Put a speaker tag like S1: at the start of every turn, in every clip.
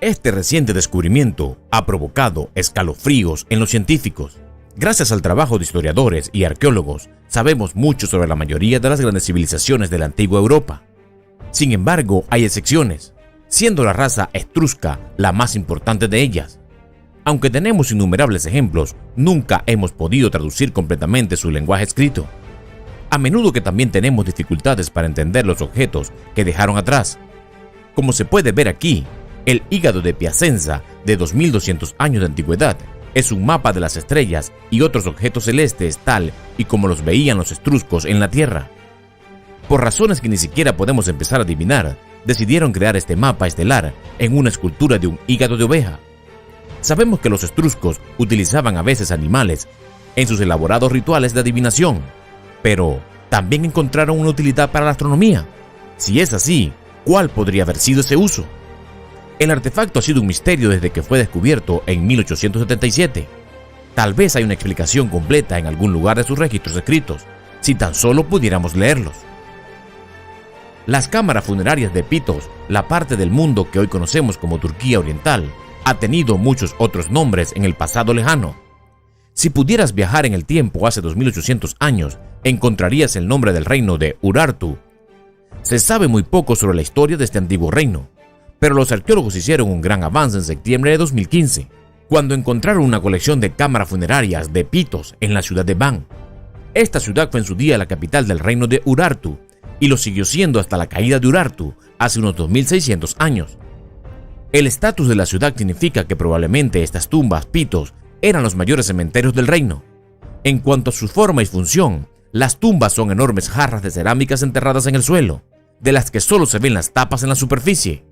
S1: Este reciente descubrimiento ha provocado escalofríos en los científicos. Gracias al trabajo de historiadores y arqueólogos, sabemos mucho sobre la mayoría de las grandes civilizaciones de la antigua Europa. Sin embargo, hay excepciones, siendo la raza etrusca la más importante de ellas. Aunque tenemos innumerables ejemplos, nunca hemos podido traducir completamente su lenguaje escrito. A menudo que también tenemos dificultades para entender los objetos que dejaron atrás. Como se puede ver aquí, el hígado de Piacenza, de 2200 años de antigüedad, es un mapa de las estrellas y otros objetos celestes tal y como los veían los etruscos en la Tierra. Por razones que ni siquiera podemos empezar a adivinar, decidieron crear este mapa estelar en una escultura de un hígado de oveja. Sabemos que los etruscos utilizaban a veces animales en sus elaborados rituales de adivinación, pero también encontraron una utilidad para la astronomía. Si es así, ¿cuál podría haber sido ese uso? El artefacto ha sido un misterio desde que fue descubierto en 1877. Tal vez hay una explicación completa en algún lugar de sus registros escritos, si tan solo pudiéramos leerlos. Las cámaras funerarias de Pitos, la parte del mundo que hoy conocemos como Turquía Oriental, ha tenido muchos otros nombres en el pasado lejano. Si pudieras viajar en el tiempo hace 2800 años, encontrarías el nombre del reino de Urartu. Se sabe muy poco sobre la historia de este antiguo reino, pero los arqueólogos hicieron un gran avance en septiembre de 2015, cuando encontraron una colección de cámaras funerarias de Pitos en la ciudad de Van. Esta ciudad fue en su día la capital del reino de Urartu, y lo siguió siendo hasta la caída de Urartu hace unos 2600 años. El estatus de la ciudad significa que probablemente estas tumbas Pitos eran los mayores cementerios del reino. En cuanto a su forma y función, las tumbas son enormes jarras de cerámicas enterradas en el suelo, de las que solo se ven las tapas en la superficie.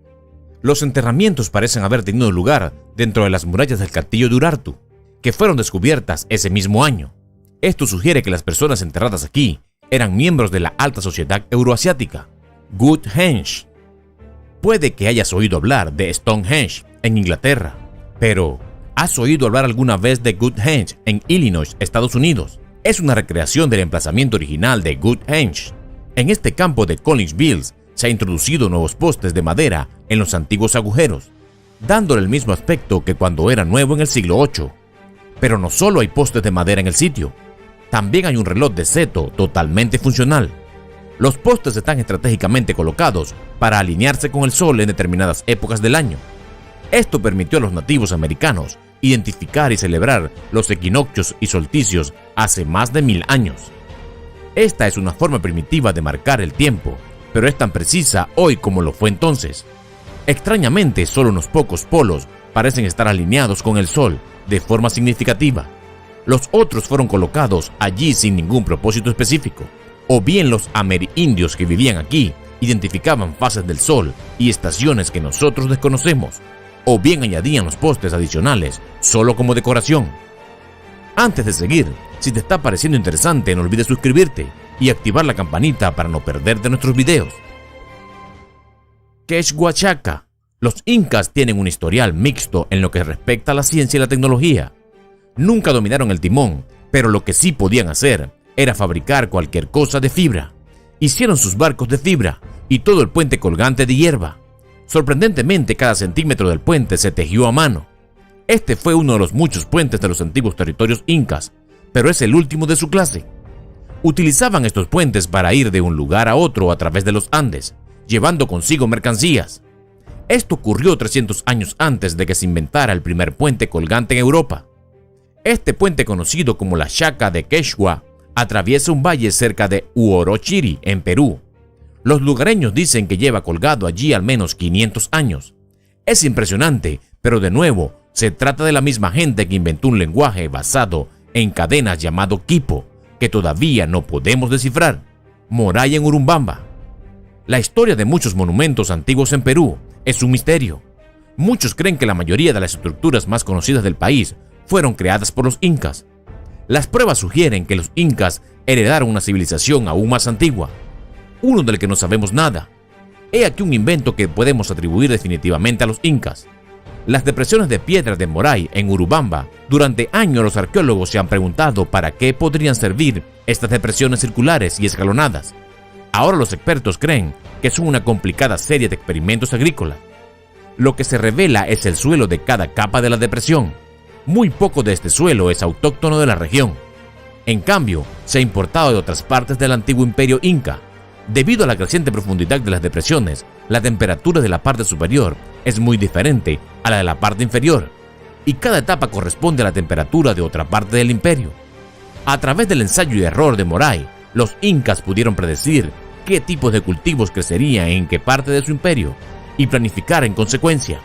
S1: Los enterramientos parecen haber tenido lugar dentro de las murallas del castillo de Urartu, que fueron descubiertas ese mismo año. Esto sugiere que las personas enterradas aquí eran miembros de la alta sociedad euroasiática, Stonehenge. Puede que hayas oído hablar de Stonehenge en Inglaterra, pero ¿has oído hablar alguna vez de Stonehenge en Illinois, Estados Unidos? Es una recreación del emplazamiento original de Stonehenge. En este campo de Collinsville se han introducido nuevos postes de madera en los antiguos agujeros, dándole el mismo aspecto que cuando era nuevo en el siglo VIII. Pero no solo hay postes de madera en el sitio, también hay un reloj de seto totalmente funcional. Los postes están estratégicamente colocados para alinearse con el sol en determinadas épocas del año. Esto permitió a los nativos americanos identificar y celebrar los equinoccios y solsticios hace más de 1000 años. Esta es una forma primitiva de marcar el tiempo, pero es tan precisa hoy como lo fue entonces. Extrañamente, solo unos pocos polos parecen estar alineados con el sol de forma significativa. Los otros fueron colocados allí sin ningún propósito específico, o bien los amerindios que vivían aquí identificaban fases del sol y estaciones que nosotros desconocemos, o bien añadían los postes adicionales solo como decoración. Antes de seguir, si te está pareciendo interesante, no olvides suscribirte y activar la campanita para no perderte nuestros videos. Quechua-Chaca. Los incas tienen un historial mixto en lo que respecta a la ciencia y la tecnología. Nunca dominaron el timón, pero lo que sí podían hacer era fabricar cualquier cosa de fibra. Hicieron sus barcos de fibra y todo el puente colgante de hierba. Sorprendentemente, cada centímetro del puente se tejió a mano. Este fue uno de los muchos puentes de los antiguos territorios incas, pero es el último de su clase. Utilizaban estos puentes para ir de un lugar a otro a través de los Andes, llevando consigo mercancías. Esto ocurrió 300 años antes de que se inventara el primer puente colgante en Europa. Este puente, conocido como la Chaca de Quechua, atraviesa un valle cerca de Huorochiri, en Perú. Los lugareños dicen que lleva colgado allí al menos 500 años. Es impresionante, pero de nuevo, se trata de la misma gente que inventó un lenguaje basado en cadenas llamado quipo, que todavía no podemos descifrar. Moray en Urubamba. La historia de muchos monumentos antiguos en Perú es un misterio. Muchos creen que la mayoría de las estructuras más conocidas del país fueron creadas por los incas. Las pruebas sugieren que los incas heredaron una civilización aún más antigua, uno del que no sabemos nada. He aquí un invento que podemos atribuir definitivamente a los incas. Las depresiones de piedra de Moray en Urubamba. Durante años los arqueólogos se han preguntado para qué podrían servir estas depresiones circulares y escalonadas. Ahora los expertos creen que son una complicada serie de experimentos agrícolas. Lo que se revela es el suelo de cada capa de la depresión. Muy poco de este suelo es autóctono de la región. En cambio, se ha importado de otras partes del antiguo imperio inca. Debido a la creciente profundidad de las depresiones, la temperatura de la parte superior es muy diferente a la de la parte inferior, y cada etapa corresponde a la temperatura de otra parte del imperio. A través del ensayo y error de Moray, los incas pudieron predecir qué tipos de cultivos crecerían en qué parte de su imperio y planificar en consecuencia.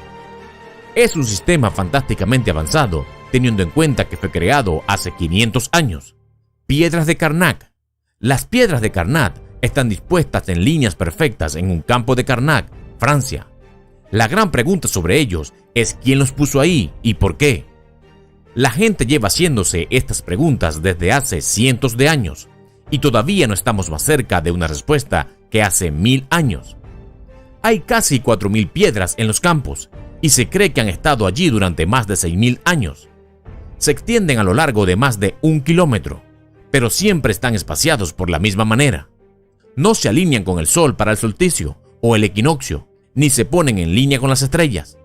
S1: Es un sistema fantásticamente avanzado, teniendo en cuenta que fue creado hace 500 años. Piedras de Karnak. Las piedras de Karnak están dispuestas en líneas perfectas en un campo de Karnak, Francia. La gran pregunta sobre ellos es quién los puso ahí y por qué. La gente lleva haciéndose estas preguntas desde hace cientos de años y todavía no estamos más cerca de una respuesta que hace 1000 años. Hay casi 4000 piedras en los campos y se cree que han estado allí durante más de 6000 años. Se extienden a lo largo de más de 1 kilómetro, pero siempre están espaciados por la misma manera. No se alinean con el sol para el solsticio o el equinoccio, ni se ponen en línea con las estrellas.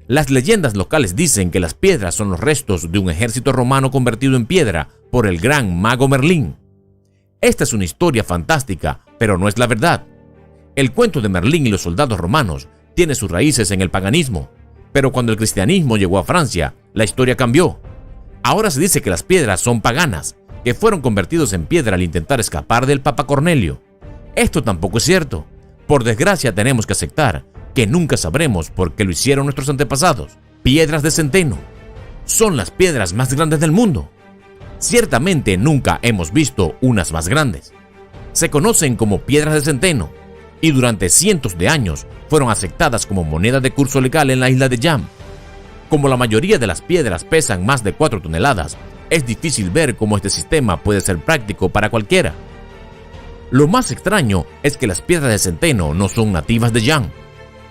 S1: Las leyendas locales dicen que las piedras son los restos de un ejército romano convertido en piedra por el gran mago Merlín. Esta es una historia fantástica, pero no es la verdad. El cuento de Merlín y los soldados romanos tiene sus raíces en el paganismo, pero cuando el cristianismo llegó a Francia, la historia cambió. Ahora se dice que las piedras son paganas, que fueron convertidos en piedra al intentar escapar del Papa Cornelio. Esto tampoco es cierto. Por desgracia tenemos que aceptar que nunca sabremos por qué lo hicieron nuestros antepasados. Piedras de centeno. Son las piedras más grandes del mundo. Ciertamente nunca hemos visto unas más grandes. Se conocen como piedras de centeno y durante cientos de años fueron aceptadas como moneda de curso legal en la isla de Yam. Como la mayoría de las piedras pesan más de 4 toneladas, es difícil ver cómo este sistema puede ser práctico para cualquiera. Lo más extraño es que las piedras de centeno no son nativas de Yam.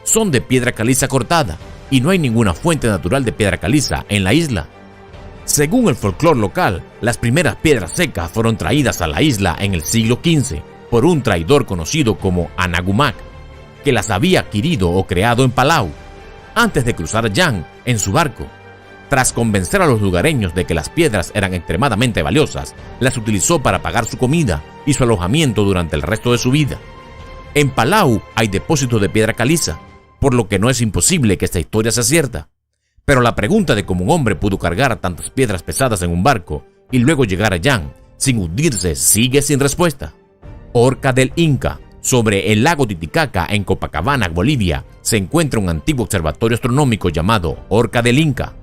S1: Son de piedra caliza cortada y no hay ninguna fuente natural de piedra caliza en la isla. Según el folclore local, las primeras piedras secas fueron traídas a la isla en el siglo XV por un traidor conocido como Anagumac, que las había adquirido o creado en Palau, antes de cruzar Yam en su barco. Tras convencer a los lugareños de que las piedras eran extremadamente valiosas, las utilizó para pagar su comida y su alojamiento durante el resto de su vida. En Palau hay depósitos de piedra caliza, por lo que no es imposible que esta historia sea cierta. Pero la pregunta de cómo un hombre pudo cargar tantas piedras pesadas en un barco y luego llegar a Yam sin hundirse sigue sin respuesta. Horca del Inca. Sobre el lago Titicaca en Copacabana, Bolivia, se encuentra un antiguo observatorio astronómico llamado Horca del Inca.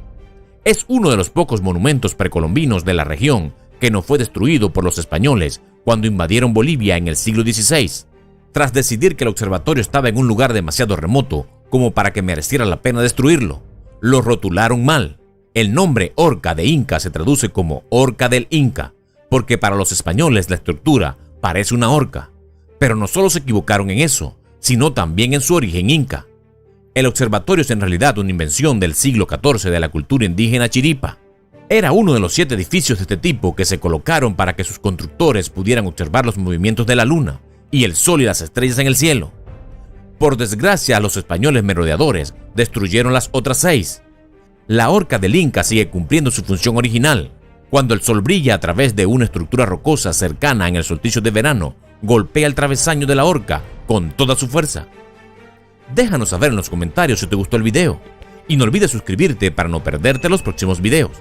S1: Es uno de los pocos monumentos precolombinos de la región que no fue destruido por los españoles cuando invadieron Bolivia en el siglo XVI. Tras decidir que el observatorio estaba en un lugar demasiado remoto como para que mereciera la pena destruirlo, lo rotularon mal. El nombre Horca de Inca se traduce como Horca del Inca, porque para los españoles la estructura parece una horca. Pero no solo se equivocaron en eso, sino también en su origen inca. El observatorio es en realidad una invención del siglo XIV de la cultura indígena Chiripa. Era uno de los 7 edificios de este tipo que se colocaron para que sus constructores pudieran observar los movimientos de la luna y el sol y las estrellas en el cielo. Por desgracia, los españoles merodeadores destruyeron las otras 6. La Horca del Inca sigue cumpliendo su función original. Cuando el sol brilla a través de una estructura rocosa cercana en el solsticio de verano, golpea el travesaño de la horca con toda su fuerza. Déjanos saber en los comentarios si te gustó el video y no olvides suscribirte para no perderte los próximos videos.